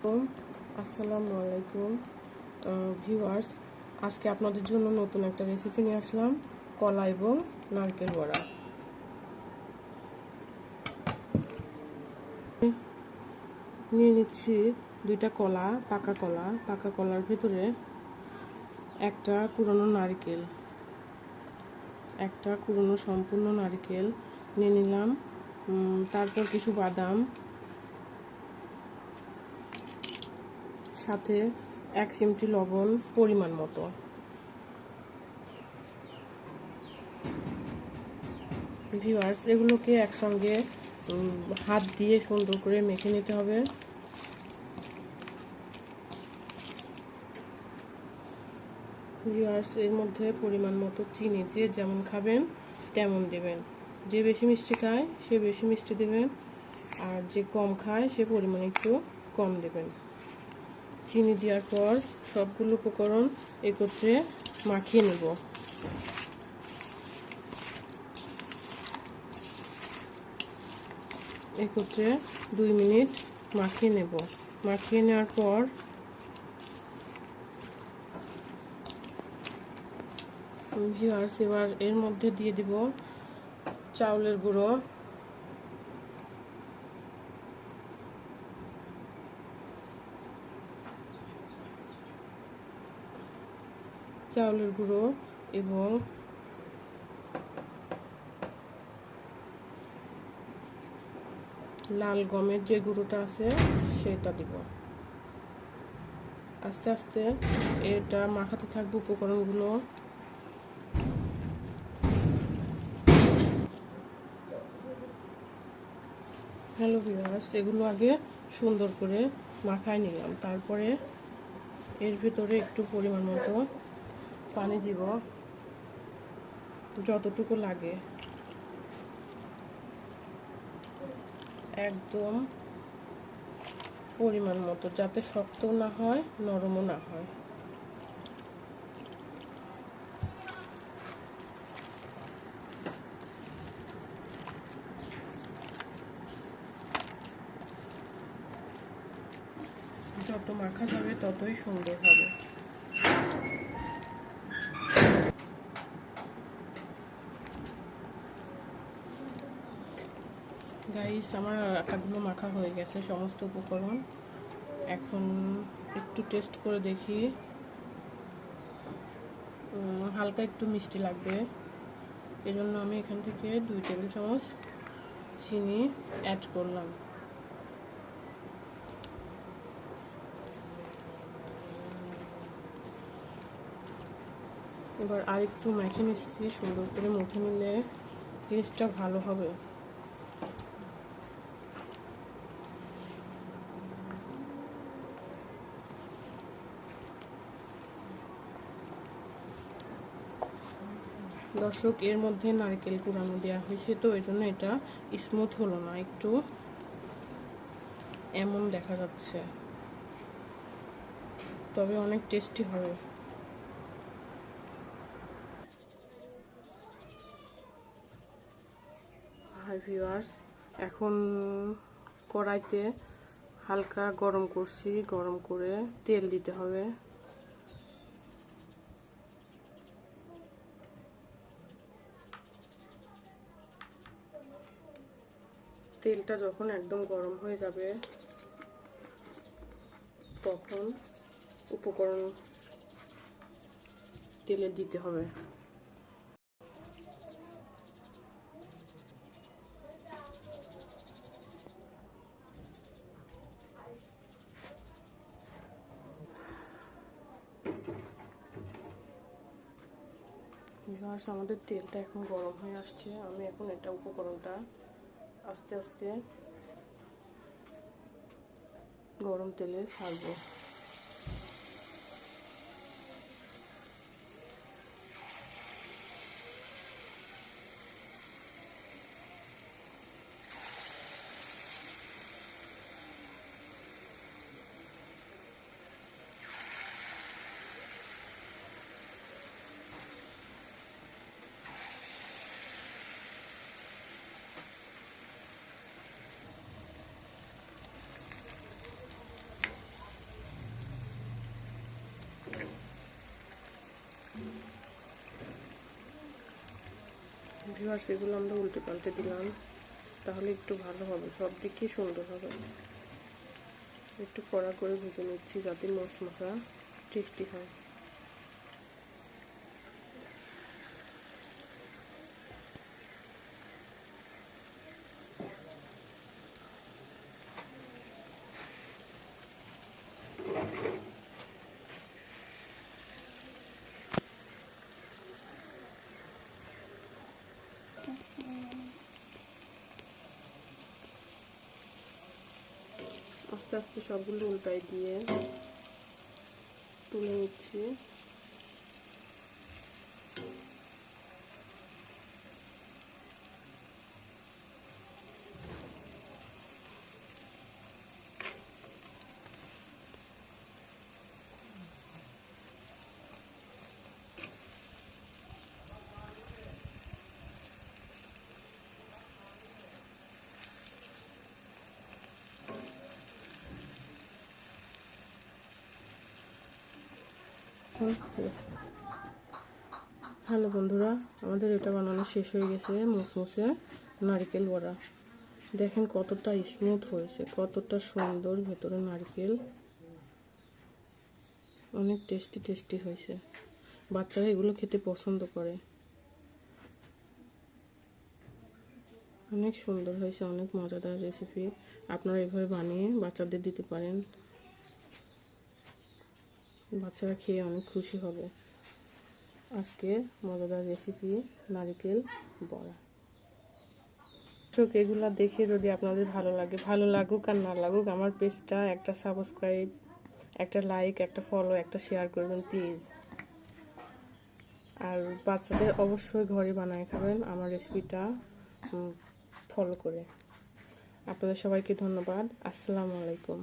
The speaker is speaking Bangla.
আসসালামু আলাইকুম ভিউয়ার্স, আজকে আপনাদের জন্য নতুন একটা রেসিপি নিয়ে আসলাম, কলা এবং নারকেল বড়া। নিয়ে নিচ্ছি দুইটা কলা, পাকা কলার ভিতরে একটা কুড়ানো সম্পূর্ণ নারকেল নিয়ে নিলাম। তারপর কিছু বাদাম, সাথে 1 চিমটি লবণ পরিমাণ মতো। ভিউয়ার্স, এগুলোকে একসঙ্গে হাত দিয়ে সুন্দর করে মেখে নিতে হবে। ভিউয়ার্স, এর মধ্যে পরিমাণ মতো চিনি, যে যেমন খাবেন তেমন দেবেন। যে বেশি মিষ্টি খায় সে বেশি মিষ্টি দেবেন, আর যে কম খায় সে পরিমাণ একটু কম দেবেন। চিনি দেওয়ার পর সবগুলো উপকরণ একত্রে মাখিয়ে নেব। একত্রে 2 মিনিট মাখিয়ে নেব। মাখিয়ে নেওয়ার পর ভিউয়ার্স, এবার এর মধ্যে দিয়ে দিব চাউলের গুঁড়ো, এবং লাল গমের যে গুঁড়োটা আছে সেটা দিব। আস্তে আস্তে এটা মাখাতে থাকবো উপকরণগুলো। হ্যালো ভিউয়ার্স, এগুলো আগে সুন্দর করে মাখায় নিলাম। তারপরে এর ভিতরে একটু পরিমাণ মতো পানি দিব, যতটুকু লাগে, একদম পরিমাণ মতো, যাতে শক্তও না হয় নরমও না হয়। যত মাখা যাবে ততই সুন্দর হবে। গাইস, আমার আটাগুলো মাখা হয়ে গেছে, সমস্ত উপকরণ। এখন একটু টেস্ট করে দেখি, হালকা একটু মিষ্টি লাগবে, এজন্য আমি এখান থেকে 2 টেবিল চামচ চিনি অ্যাড করলাম। এবার আরেকটু মেখে নিচ্ছি, সুন্দর করে মুখে নিলে টেস্টটা ভালো হবে। দর্শক, এর মধ্যে নারকেল কুড়ানো দেওয়া হয়েছে, তো এই জন্য এটা স্মুথ হলো না, একটু এমন দেখা যাচ্ছে, তবে অনেক টেস্টি হবে। হাই ভিউয়ার্স, এখন কড়াইতে হালকা গরম করছি, গরম করে তেল দিতে হবে। তেলটা যখন একদম গরম হয়ে যাবে তখন উপকরণ তেলে দিতে হবে। আমাদের তেলটা এখন গরম হয়ে আসছে, আমি এখন এটা উপকরণটা আস্তে আস্তে গরম তেলে ছাড়বো। ভিউয়ার্স, এগুলো আমরা উল্টে পাল্টে দিলাম, তাহলে একটু ভালো হবে, সব দিকই সুন্দর হবে। একটু কড়া করে ভেজে নিচ্ছি যাতে মশমশা টেস্টি হয়। আস্তে আস্তে সবগুলো উল্টাই দিয়ে তুলে নিচ্ছি। হ্যালো বন্ধুরা, আমাদের এটা বানানো শেষ হয়ে গেছে, মুসমুসে নারকেল বড়া। দেখেন কতটা স্মুথ হয়েছে, কতটা সুন্দর, ভেতরে নারকেল, অনেক টেস্টি টেস্টি হয়েছে। বাচ্চারা এগুলো খেতে পছন্দ করে। অনেক সুন্দর হয়েছে, অনেক মজাদার রেসিপি। আপনারা এভাবে বানিয়ে বাচ্চাদের দিতে পারেন, বাচ্চারা খেয়ে অনেক খুশি হবে। আজকে মজাদার রেসিপি নারকেল বড়া। এগুলা দেখে যদি আপনাদের ভালো লাগুক আর না লাগুক, আমার পেজটা একটা সাবস্ক্রাইব, একটা লাইক, একটা ফলো, একটা শেয়ার করবেন প্লিজ। আর বাচ্চাদের অবশ্যই ঘরে বানায় খাবেন আমার রেসিপিটা ফলো করে। আপনাদের সবাইকে ধন্যবাদ। আসসালামু আলাইকুম।